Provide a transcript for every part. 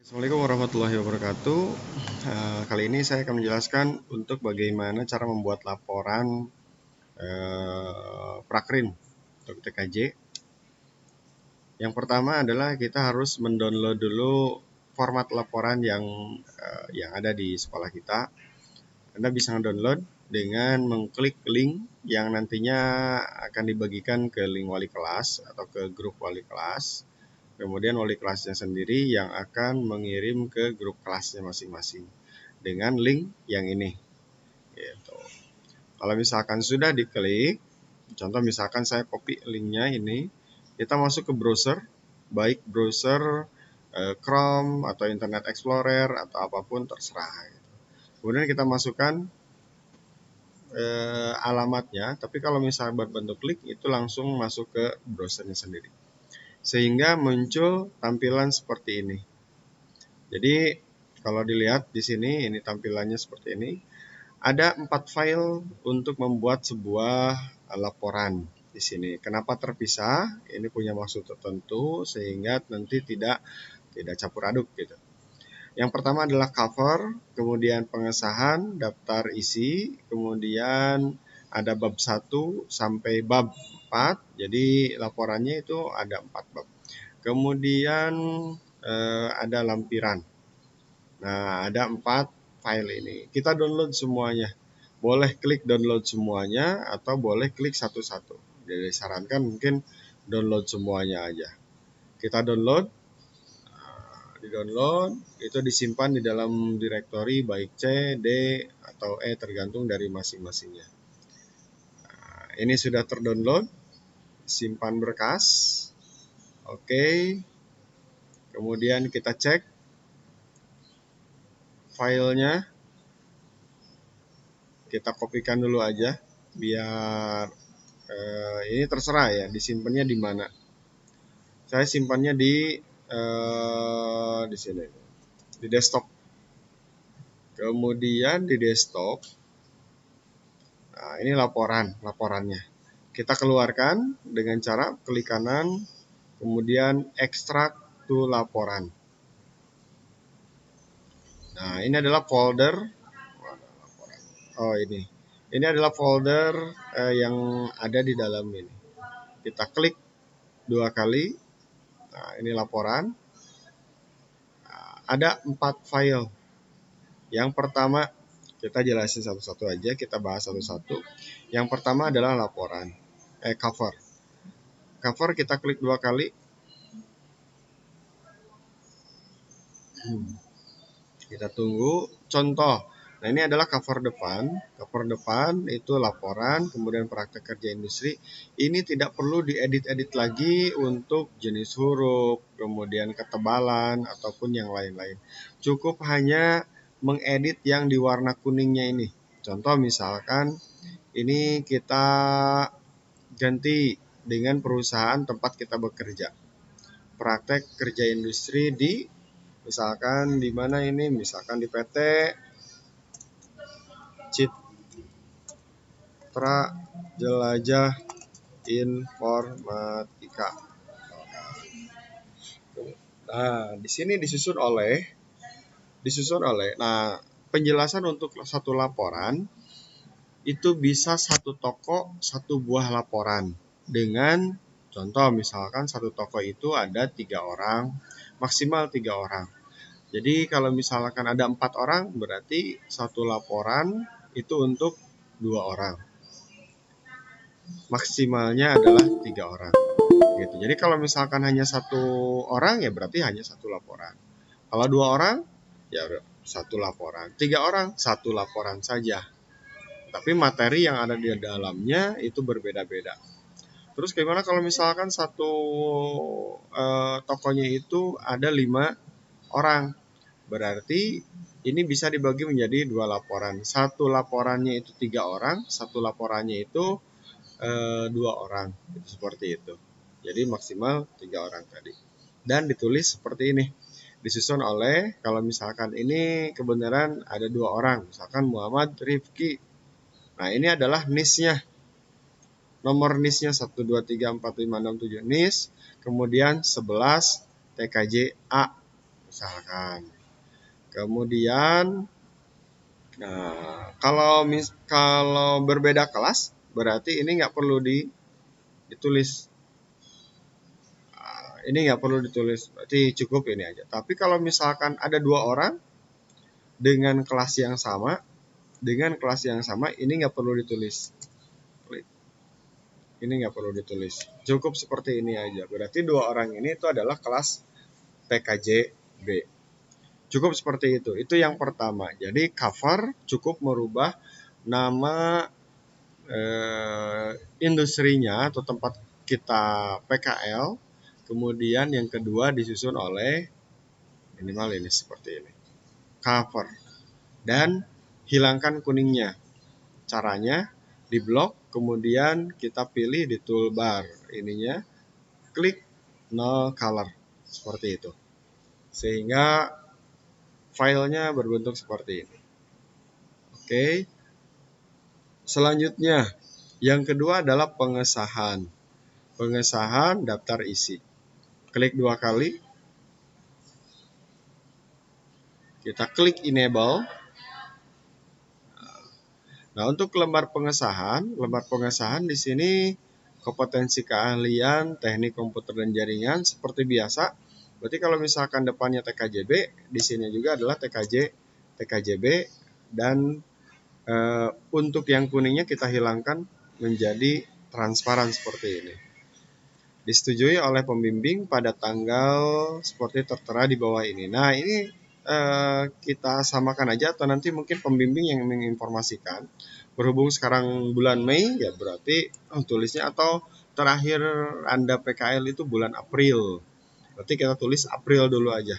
Assalamualaikum warahmatullahi wabarakatuh. Kali ini saya akan menjelaskan untuk bagaimana cara membuat laporan Prakrin untuk TKJ. Yang pertama adalah kita harus mendownload dulu format laporan yang ada di sekolah kita. Anda bisa mendownload dengan mengklik link yang nantinya akan dibagikan ke link wali kelas atau ke grup wali kelas. Kemudian wali kelasnya sendiri yang akan mengirim ke grup kelasnya masing-masing dengan link yang ini. Gitu. Kalau misalkan sudah diklik, contoh misalkan saya copy linknya ini, kita masuk ke browser, baik browser Chrome atau Internet Explorer atau apapun terserah. Kemudian kita masukkan alamatnya, tapi kalau misalnya berbentuk klik itu langsung masuk ke browsernya sendiri. Sehingga muncul tampilan seperti ini. Jadi kalau dilihat di sini, ini tampilannya seperti ini. Ada 4 file untuk membuat sebuah laporan di sini. Kenapa terpisah? Ini punya maksud tertentu sehingga nanti tidak campur aduk gitu. Yang pertama adalah cover, kemudian pengesahan, daftar isi, kemudian ada bab 1 sampai bab 4. Jadi laporannya itu ada 4 bab. Kemudian ada lampiran. Nah, ada 4 file ini. Kita download semuanya. Boleh klik download semuanya atau boleh klik satu-satu. Jadi disarankan mungkin download semuanya aja. Kita download, di-download, itu disimpan di dalam direktori baik C, D, atau E tergantung dari masing-masingnya. Nah, ini sudah terdownload, simpan berkas. Oke. Kemudian kita cek filenya, kita kopikan dulu aja biar ini terserah ya disimpannya di mana. Saya simpannya di sini, di desktop. Kemudian di desktop, nah ini laporannya. Kita keluarkan dengan cara klik kanan, kemudian ekstrak to laporan. Nah ini adalah folder. Oh ini adalah folder yang ada di dalam ini. Kita klik 2 kali. Nah, ini laporan. Nah, ada 4 file. Yang pertama, kita jelasin satu-satu aja, kita bahas satu-satu. Yang pertama adalah laporan, cover. Cover kita klik 2 kali. Kita tunggu. Contoh. Nah, ini adalah cover depan. Cover depan itu laporan, kemudian praktek kerja industri. Ini tidak perlu diedit-edit lagi untuk jenis huruf, kemudian ketebalan, ataupun yang lain-lain. Cukup hanya mengedit yang di warna kuningnya ini. Contoh misalkan, ini kita ganti dengan perusahaan tempat kita bekerja. Praktek kerja industri di misalkan di mana ini? Misalkan di PT Citra Jelajah Informatika. Nah, di sini disusun oleh. Nah, penjelasan untuk satu laporan itu bisa satu toko, satu buah laporan. Dengan contoh misalkan satu toko itu ada 3 orang, maksimal 3 orang. Jadi kalau misalkan ada 4 orang, berarti satu laporan itu untuk 2 orang. Maksimalnya adalah 3 orang. Gitu. Jadi kalau misalkan hanya 1 orang, ya berarti hanya 1 laporan. Kalau 2 orang, ya 1 laporan. 3 orang, 1 laporan saja. Tapi materi yang ada di dalamnya itu berbeda-beda. Terus gimana kalau misalkan satu tokonya itu ada 5 orang? Berarti ini bisa dibagi menjadi 2 laporan. Satu laporannya itu 3 orang, satu laporannya itu 2 orang. Seperti itu. Jadi maksimal 3 orang tadi. Dan ditulis seperti ini. Disusun oleh, kalau misalkan ini kebenaran ada 2 orang. Misalkan Muhammad Rifki. Nah ini adalah NIS-nya. Nomor NIS-nya 1, 2, 3, 4, 5, 6, 7 NIS. Kemudian 11 TKJ A. misalkan. Kemudian kalau berbeda kelas berarti ini nggak perlu ditulis. Ini nggak perlu ditulis, berarti cukup ini aja. Tapi kalau misalkan ada 2 orang dengan kelas yang sama, ini nggak perlu ditulis. Ini nggak perlu ditulis. Cukup seperti ini aja. Berarti 2 orang ini itu adalah kelas TKJB. Cukup seperti itu. Itu yang pertama. Jadi cover cukup merubah nama industrinya atau tempat kita PKL. Kemudian yang kedua disusun oleh minimal ini seperti ini. Cover. Dan hilangkan kuningnya. Caranya di blok, kemudian kita pilih di toolbar ininya, klik no color seperti itu, sehingga filenya berbentuk seperti ini. Oke, selanjutnya yang kedua adalah pengesahan daftar isi. Klik 2 kali, kita klik enable. Nah, untuk lembar pengesahan di sini kompetensi keahlian teknik komputer dan jaringan seperti biasa. Berarti kalau misalkan depannya TKJB, di sini juga adalah TKJB, dan untuk yang kuningnya kita hilangkan menjadi transparan seperti ini. Disetujui oleh pembimbing pada tanggal seperti tertera di bawah ini. Nah, ini kita samakan aja, atau nanti mungkin pembimbing yang menginformasikan. Berhubung sekarang bulan Mei, ya berarti tulisnya, atau terakhir Anda PKL itu bulan April. Berarti kita tulis April dulu aja.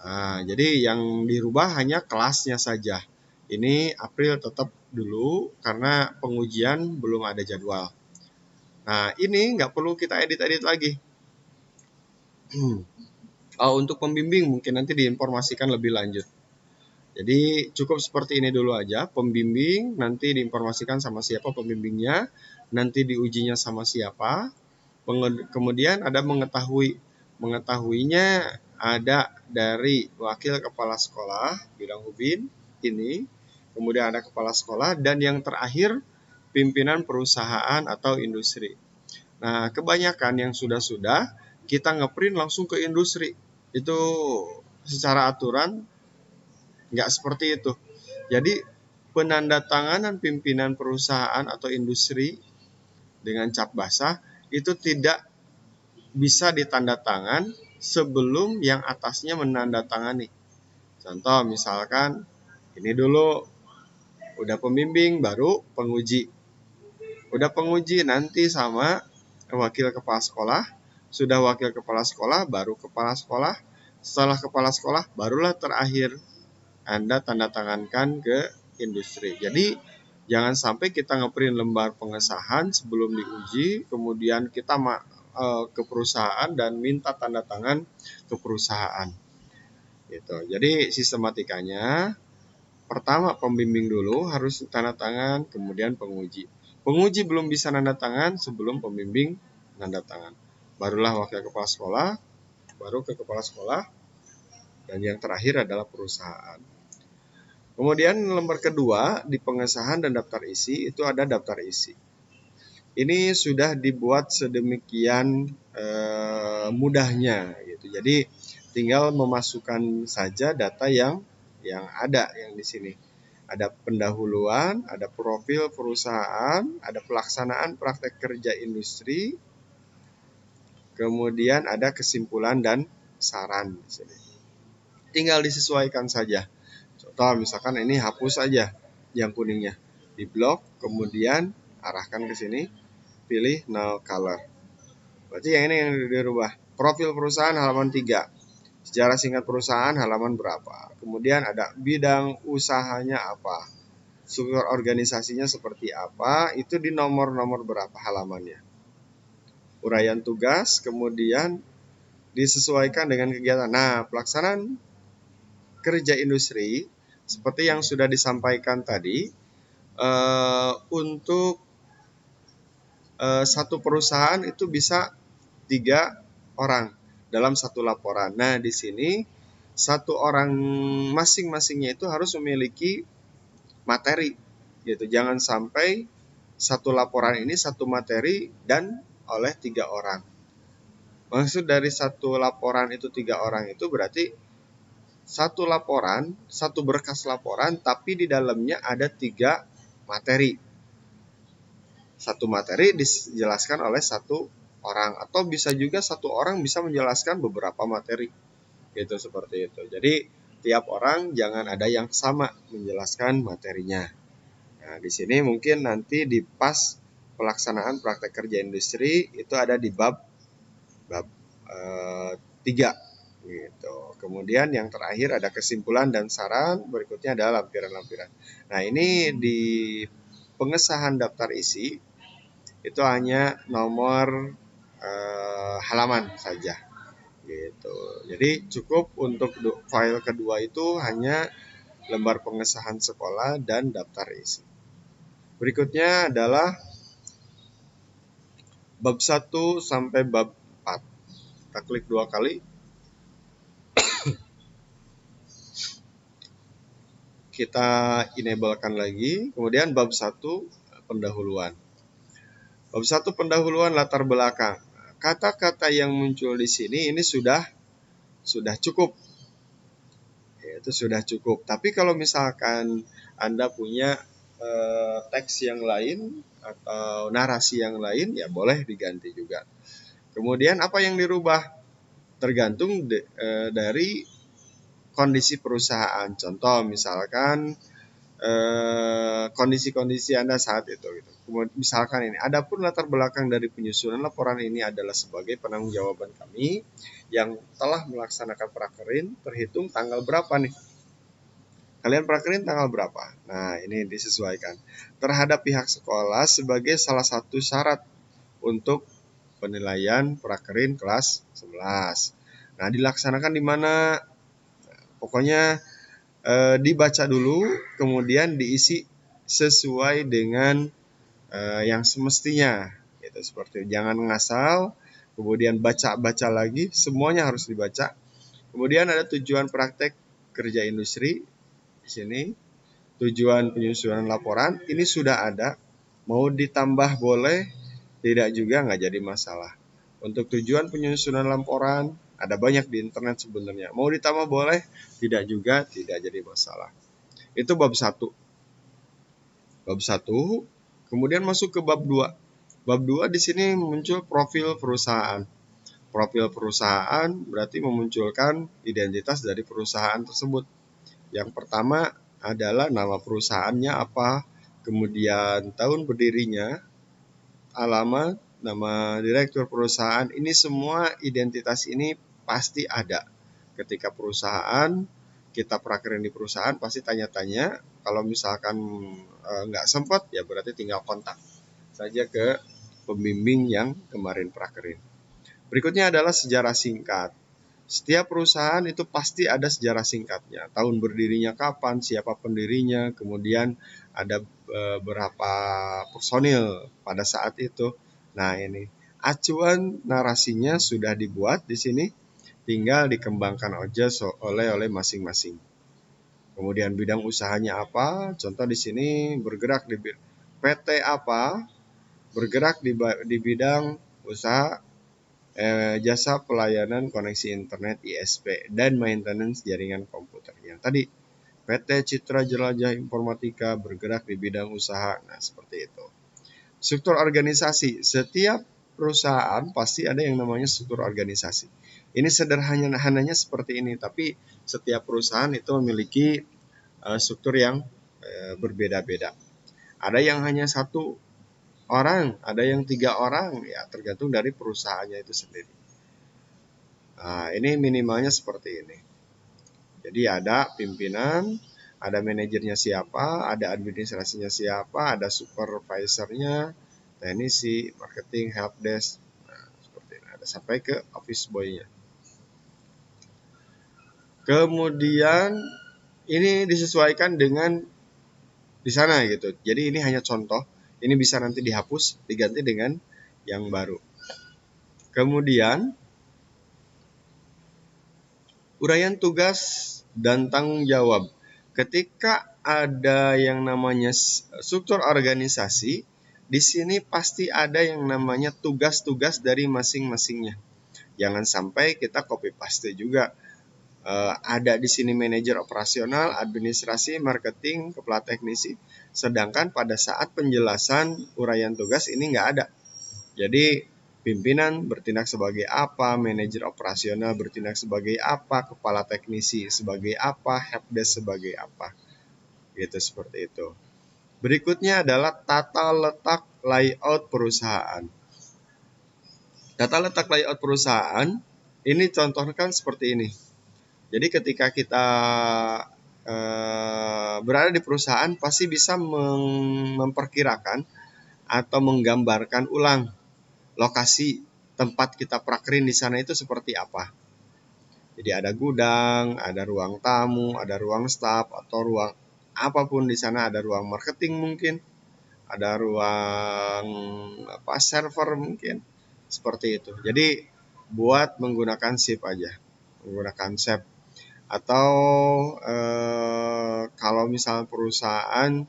Nah, jadi yang dirubah hanya kelasnya saja. Ini April tetap dulu karena pengujian belum ada jadwal. Nah, ini nggak perlu kita edit-edit lagi. Untuk pembimbing mungkin nanti diinformasikan lebih lanjut. Jadi cukup seperti ini dulu aja. Pembimbing nanti diinformasikan sama siapa pembimbingnya, nanti diujinya sama siapa. Kemudian ada mengetahuinya ada dari wakil kepala sekolah bidang Hubin ini, kemudian ada kepala sekolah, dan yang terakhir pimpinan perusahaan atau industri. Nah, kebanyakan yang sudah kita ngeprint langsung ke industri. Itu secara aturan nggak seperti itu. Jadi penandatanganan pimpinan perusahaan atau industri dengan cap basah itu tidak bisa ditandatangan sebelum yang atasnya menandatangani. Contoh misalkan ini dulu udah pembimbing baru penguji. Udah penguji nanti sama wakil kepala sekolah, sudah wakil kepala sekolah baru kepala sekolah, setelah kepala sekolah barulah terakhir Anda tanda tangankan ke industri. Jadi jangan sampai kita ngeprint lembar pengesahan sebelum diuji, kemudian kita ke perusahaan dan minta tanda tangan ke perusahaan. Gitu. Jadi sistematikanya pertama pembimbing dulu harus tanda tangan, kemudian penguji. Penguji belum bisa tanda tangan sebelum pembimbing tanda tangan. Barulah wakil kepala sekolah, baru ke kepala sekolah, dan yang terakhir adalah perusahaan. Kemudian lembar kedua di pengesahan dan daftar isi itu ada daftar isi. Ini sudah dibuat sedemikian mudahnya gitu. Jadi tinggal memasukkan saja data yang ada yang di sini. Ada pendahuluan, ada profil perusahaan, ada pelaksanaan praktek kerja industri, kemudian ada kesimpulan dan saran di sini. Tinggal disesuaikan saja. Contoh misalkan ini hapus aja yang kuningnya, di blok, kemudian arahkan ke sini, pilih no color. Berarti yang ini yang dirubah. Profil perusahaan halaman 3. Sejarah singkat perusahaan halaman berapa. Kemudian ada bidang usahanya apa. Struktur organisasinya seperti apa. Itu di nomor-nomor berapa halamannya. Uraian tugas, kemudian disesuaikan dengan kegiatan. Nah, pelaksanaan kerja industri seperti yang sudah disampaikan tadi, untuk satu perusahaan itu bisa 3 orang. dalam satu laporan. Nah, di sini satu orang masing-masingnya itu harus memiliki materi gitu. Jangan sampai satu laporan ini satu materi dan oleh 3 orang. Maksud dari satu laporan itu 3 orang itu berarti satu laporan, satu berkas laporan, tapi di dalamnya ada 3 materi. Satu materi dijelaskan oleh satu orang, atau bisa juga satu orang bisa menjelaskan beberapa materi. Gitu, seperti itu. Jadi tiap orang jangan ada yang sama menjelaskan materinya. Nah, di sini mungkin nanti di pas pelaksanaan praktek kerja industri itu ada di bab 3 gitu. Kemudian yang terakhir ada kesimpulan dan saran, berikutnya adalah lampiran-lampiran. Nah, ini di pengesahan daftar isi itu hanya nomor halaman saja gitu. Jadi cukup untuk file kedua itu hanya lembar pengesahan sekolah dan daftar isi. Berikutnya adalah bab 1 sampai bab 4. Kita klik 2 kali. Kita enablekan lagi. Kemudian bab 1 pendahuluan. Bab 1 pendahuluan latar belakang. Kata-kata yang muncul di sini ini sudah cukup. Itu sudah cukup. Tapi kalau misalkan Anda punya teks yang lain atau narasi yang lain, ya boleh diganti juga. Kemudian apa yang dirubah? Tergantung dari kondisi perusahaan. Contoh misalkan kondisi-kondisi Anda saat itu gitu. Kemudian misalkan ini, adapun latar belakang dari penyusunan laporan ini adalah sebagai penanggung-jawaban kami yang telah melaksanakan prakerin terhitung tanggal berapa nih? Kalian prakerin tanggal berapa? Nah, ini disesuaikan terhadap pihak sekolah sebagai salah satu syarat untuk penilaian prakerin kelas 11. Nah, dilaksanakan di mana? Pokoknya dibaca dulu, kemudian diisi sesuai dengan yang semestinya. Gitu, seperti jangan ngasal, kemudian baca lagi, semuanya harus dibaca. Kemudian ada tujuan praktek kerja industri di sini, tujuan penyusunan laporan ini sudah ada, mau ditambah boleh, tidak juga nggak jadi masalah. Untuk tujuan penyusunan laporan ada banyak di internet sebenarnya. Mau ditambah boleh, tidak juga tidak jadi masalah. Itu bab 1. Bab 1, kemudian masuk ke bab 2. Bab 2 di sini muncul profil perusahaan. Profil perusahaan berarti memunculkan identitas dari perusahaan tersebut. Yang pertama adalah nama perusahaannya apa, kemudian tahun berdirinya, alamat, nama direktur perusahaan, ini semua identitas ini pasti ada. Ketika perusahaan, kita prakerin di perusahaan pasti tanya-tanya. Kalau misalkan nggak sempat, ya berarti tinggal kontak saja ke pembimbing yang kemarin prakerin. Berikutnya adalah sejarah singkat. Setiap perusahaan itu pasti ada sejarah singkatnya. Tahun berdirinya kapan, siapa pendirinya, kemudian ada berapa personil pada saat itu. Nah, ini acuan narasinya sudah dibuat di sini, tinggal dikembangkan aja oleh masing-masing. Kemudian bidang usahanya apa? Contoh di sini bergerak di PT apa? Bergerak di bidang usaha jasa pelayanan koneksi internet ISP dan maintenance jaringan komputer. Yang tadi PT Citra Jelajah Informatika bergerak di bidang usaha. Nah, seperti itu. Struktur organisasi. Setiap perusahaan pasti ada yang namanya struktur organisasi. Ini sederhananya seperti ini, tapi setiap perusahaan itu memiliki struktur yang berbeda-beda. Ada yang hanya 1 orang, ada yang 3 orang, ya tergantung dari perusahaannya itu sendiri. Nah, ini minimalnya seperti ini. Jadi ada pimpinan, ada manajernya siapa, ada administrasinya siapa, ada supervisornya, teknisi, marketing, helpdesk, nah, seperti ini. Ada sampai ke office boy-nya. Kemudian ini disesuaikan dengan di sana gitu. Jadi ini hanya contoh, ini bisa nanti dihapus, diganti dengan yang baru. Kemudian Uraian tugas dan tanggung jawab. Ketika ada yang namanya struktur organisasi, di sini pasti ada yang namanya tugas-tugas dari masing-masingnya. Jangan sampai kita copy paste juga. Ada di sini manajer operasional, administrasi, marketing, kepala teknisi. Sedangkan pada saat penjelasan uraian tugas ini nggak ada. Jadi pimpinan bertindak sebagai apa, manajer operasional bertindak sebagai apa, kepala teknisi sebagai apa, helpdesk sebagai apa. Gitu, seperti itu. Berikutnya adalah tata letak layout perusahaan. Tata letak layout perusahaan ini contohkan seperti ini. Jadi ketika kita berada di perusahaan pasti bisa memperkirakan atau menggambarkan ulang lokasi tempat kita prakerin di sana itu seperti apa. Jadi ada gudang, ada ruang tamu, ada ruang staf atau ruang apapun di sana, ada ruang marketing mungkin, ada ruang server mungkin, seperti itu. Jadi buat menggunakan shift aja, menggunakan shift. Atau kalau misal perusahaan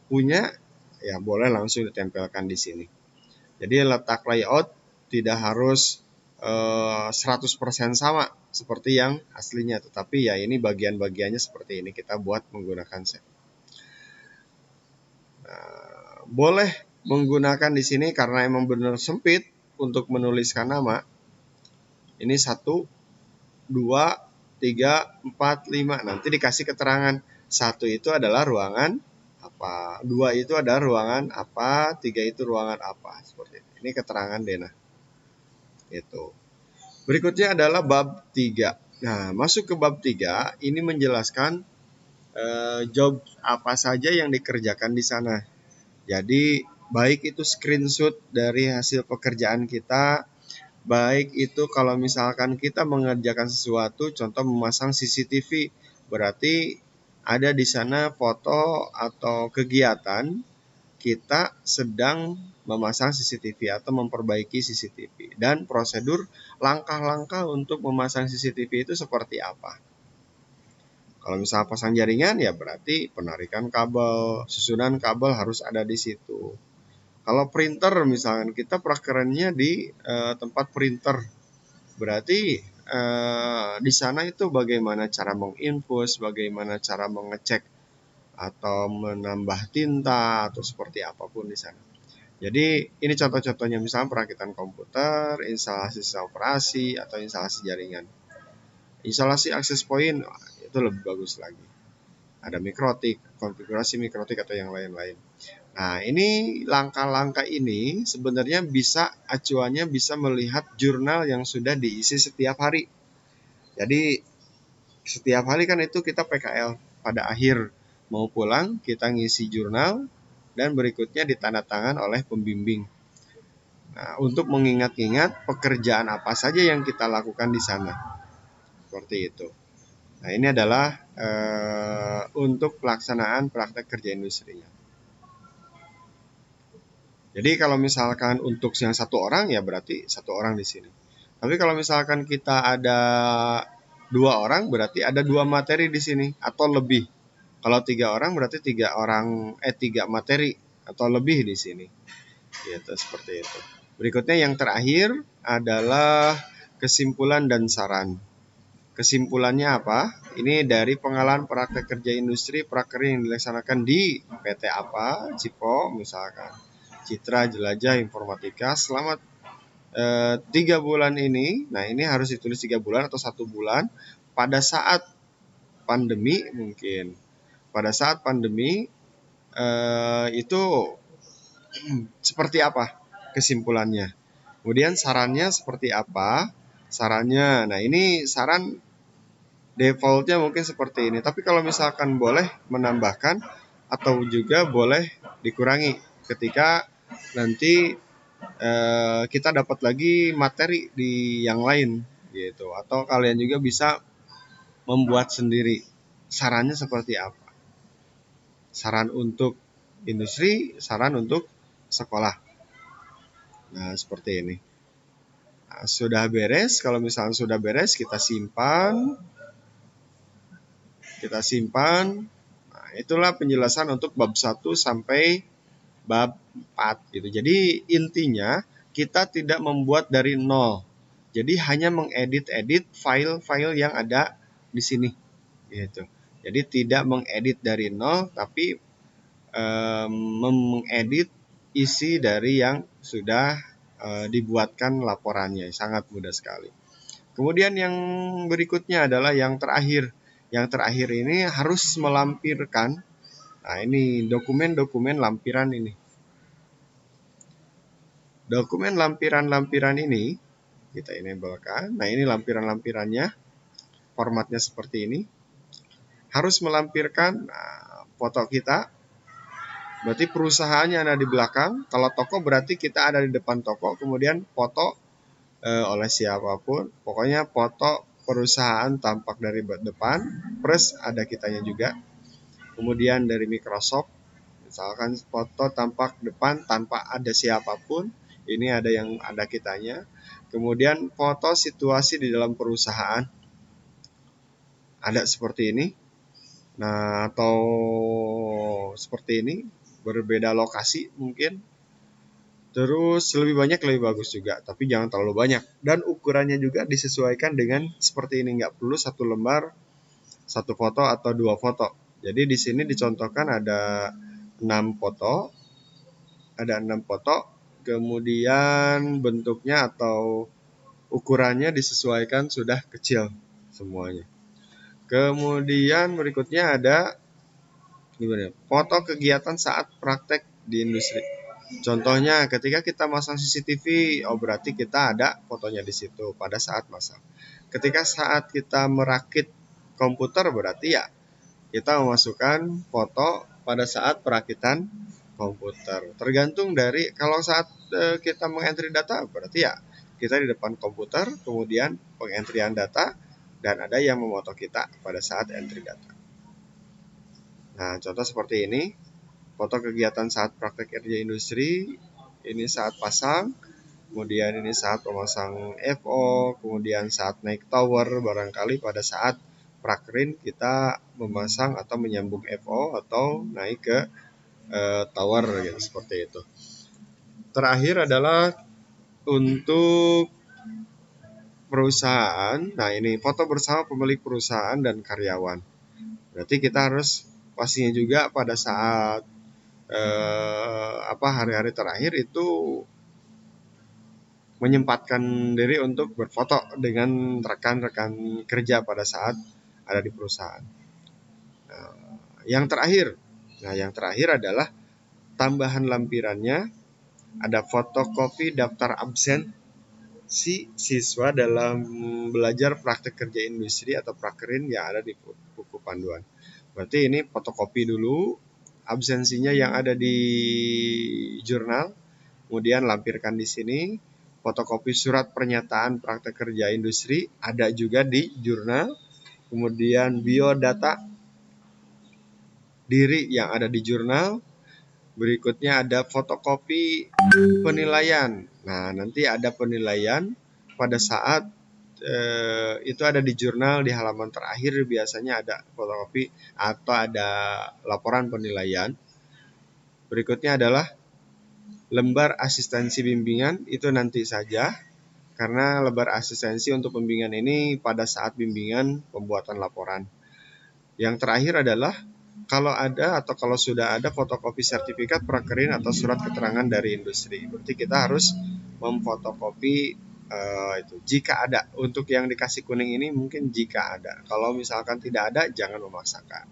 punya, ya boleh langsung ditempelkan di sini. Jadi letak layout tidak harus 100% sama seperti yang aslinya, tetapi ya ini bagian-bagiannya seperti ini kita buat menggunakan set. Boleh menggunakan di sini karena emang benar sempit untuk menuliskan nama. Ini 1, 2, 3, 4, 5. Nanti dikasih keterangan. 1 itu adalah ruangan apa, 2 itu ada ruangan apa, 3 itu ruangan apa, seperti itu. Ini keterangan Dena. Itu. Berikutnya adalah bab 3. Nah, masuk ke bab 3 ini menjelaskan job apa saja yang dikerjakan di sana. Jadi, baik itu screenshot dari hasil pekerjaan kita, baik itu kalau misalkan kita mengerjakan sesuatu, contoh memasang CCTV, berarti ada di sana foto atau kegiatan kita sedang memasang CCTV atau memperbaiki CCTV. Dan prosedur langkah-langkah untuk memasang CCTV itu seperti apa. Kalau misalnya pasang jaringan ya berarti penarikan kabel, susunan kabel harus ada di situ. Kalau printer misalkan kita prakerannya di tempat printer, berarti di sana itu bagaimana cara menginfus, bagaimana cara mengecek atau menambah tinta atau seperti apapun di sana. Jadi ini contoh-contohnya misalnya perakitan komputer, instalasi sistem operasi atau instalasi jaringan. Instalasi akses point itu lebih bagus lagi. Ada mikrotik, konfigurasi mikrotik atau yang lain-lain. Nah, ini langkah-langkah ini sebenarnya bisa acuannya bisa melihat jurnal yang sudah diisi setiap hari. Jadi setiap hari kan itu kita PKL. Pada akhir mau pulang kita ngisi jurnal dan berikutnya ditandatangan oleh pembimbing. Nah, untuk mengingat-ingat pekerjaan apa saja yang kita lakukan di sana. Seperti itu. Nah, ini adalah untuk pelaksanaan praktek kerja industrinya. Jadi kalau misalkan untuk yang 1 orang ya berarti 1 orang di sini. Tapi kalau misalkan kita ada 2 orang berarti ada 2 materi di sini atau lebih. Kalau 3 orang berarti 3 materi atau lebih di sini. Gitu, seperti itu. Berikutnya yang terakhir adalah kesimpulan dan saran. Kesimpulannya apa? Ini dari pengalaman praktek kerja industri prakerja yang dilaksanakan di PT apa, Cipo misalkan, Citra Jelajah Informatika selama 3 bulan ini. Nah, ini harus ditulis 3 bulan atau 1 bulan pada saat pandemi mungkin. Pada saat pandemi itu seperti apa kesimpulannya. Kemudian sarannya seperti apa? Sarannya, nah ini saran defaultnya mungkin seperti ini. Tapi kalau misalkan boleh menambahkan atau juga boleh dikurangi ketika nanti kita dapat lagi materi di yang lain gitu. Atau kalian juga bisa membuat sendiri. Sarannya seperti apa? Saran untuk industri, saran untuk sekolah. Nah, seperti ini. sudah beres. Kalau misalnya sudah beres, kita simpan. Nah, itulah penjelasan untuk bab 1 sampai bab 4 gitu. Jadi intinya kita tidak membuat dari nol. Jadi hanya mengedit-edit file-file yang ada di sini gitu. Jadi tidak mengedit dari nol, tapi mengedit isi dari yang sudah dibuatkan laporannya. Sangat mudah sekali. Kemudian yang berikutnya adalah yang terakhir. Yang terakhir ini harus melampirkan. Nah, ini dokumen-dokumen lampiran ini. Dokumen lampiran-lampiran ini kita enablekan. Nah, ini lampiran-lampirannya. Formatnya seperti ini. Harus melampirkan foto kita. Berarti perusahaannya ada di belakang. Kalau toko berarti kita ada di depan toko. Kemudian foto oleh siapapun. Pokoknya foto perusahaan tampak dari depan. Plus ada kitanya juga. Kemudian dari Microsoft. Misalkan foto tampak depan tanpa ada siapapun. Ini ada yang ada kitanya. Kemudian foto situasi di dalam perusahaan. Ada seperti ini. Nah, atau seperti ini. Berbeda lokasi mungkin. Terus lebih banyak lebih bagus juga, tapi jangan terlalu banyak. Dan ukurannya juga disesuaikan dengan seperti ini, nggak perlu satu lembar, satu foto atau dua foto. Jadi di sini dicontohkan ada 6 foto, kemudian bentuknya atau ukurannya disesuaikan sudah kecil semuanya. Kemudian berikutnya ada foto kegiatan saat praktek di industri. Contohnya ketika kita masang CCTV, berarti kita ada fotonya di situ pada saat masang. Ketika saat kita merakit komputer, berarti ya kita memasukkan foto pada saat perakitan komputer. Tergantung dari kalau saat kita mengentry data, berarti ya kita di depan komputer, kemudian pengentrian data, dan ada yang memoto kita pada saat entry data. Nah, contoh seperti ini. Foto kegiatan saat praktek kerja industri, ini saat pasang, kemudian ini saat pemasang FO, kemudian saat naik tower, barangkali pada saat prakerin kita memasang atau menyambung FO atau naik ke tower gitu, seperti itu. Terakhir adalah untuk perusahaan. Nah, ini foto bersama pemilik perusahaan dan karyawan. Berarti kita harus pastinya juga pada saat hari-hari terakhir itu menyempatkan diri untuk berfoto dengan rekan-rekan kerja pada saat ada di perusahaan. Yang terakhir adalah tambahan lampirannya. Ada fotokopi daftar absen si siswa dalam belajar praktek kerja industri atau prakerin yang ada di buku panduan. Berarti ini fotokopi dulu absensinya yang ada di jurnal, kemudian lampirkan di sini. Fotokopi surat pernyataan praktek kerja industri ada juga di jurnal, kemudian biodata diri yang ada di jurnal. Berikutnya ada fotokopi penilaian. Nah, nanti ada penilaian pada saat itu ada di jurnal di halaman terakhir, biasanya ada fotokopi atau ada laporan penilaian. Berikutnya adalah lembar asistensi bimbingan, itu nanti saja karena lembar asistensi untuk pembimbingan ini pada saat bimbingan pembuatan laporan. Yang terakhir adalah kalau ada atau kalau sudah ada fotokopi sertifikat prakerin atau surat keterangan dari industri. Berarti kita harus memfotokopi itu jika ada. Untuk yang dikasih kuning ini mungkin jika ada. Kalau misalkan tidak ada, jangan memaksakan.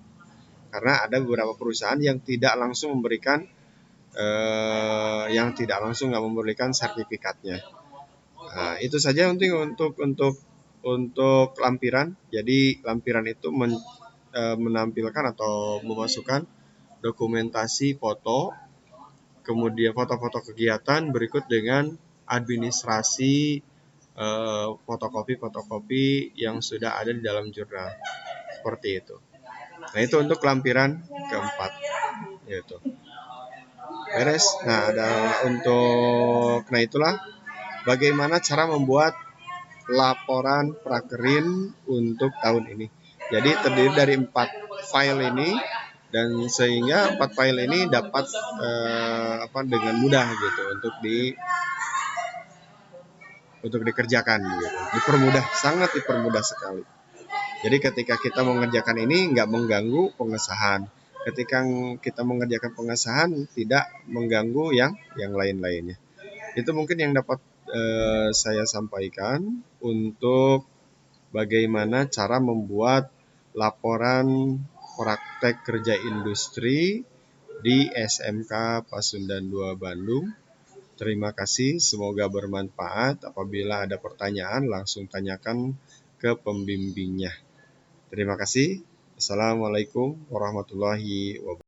Karena ada beberapa perusahaan yang tidak langsung memberikan nggak memberikan sertifikatnya. Nah, itu saja untuk lampiran. Jadi lampiran itu menampilkan atau memasukkan dokumentasi foto, kemudian foto-foto kegiatan berikut dengan administrasi fotokopi yang sudah ada di dalam jurnal. Seperti itu. Nah, itu untuk lampiran keempat. Yaitu. Beres. Nah, itulah bagaimana cara membuat laporan prakerin untuk tahun ini. Jadi terdiri dari 4 file ini, dan sehingga 4 file ini dapat dengan mudah gitu untuk dikerjakan gitu. Dipermudah, sangat dipermudah sekali. Jadi ketika kita mengerjakan ini nggak mengganggu pengesahan. Ketika kita mengerjakan pengesahan tidak mengganggu yang lain-lainnya. Itu mungkin yang dapat saya sampaikan untuk bagaimana cara membuat laporan praktek kerja industri di SMK Pasundan 2 Bandung. Terima kasih, semoga bermanfaat. Apabila ada pertanyaan langsung tanyakan ke pembimbingnya. Terima kasih. Assalamualaikum warahmatullahi wabarakatuh.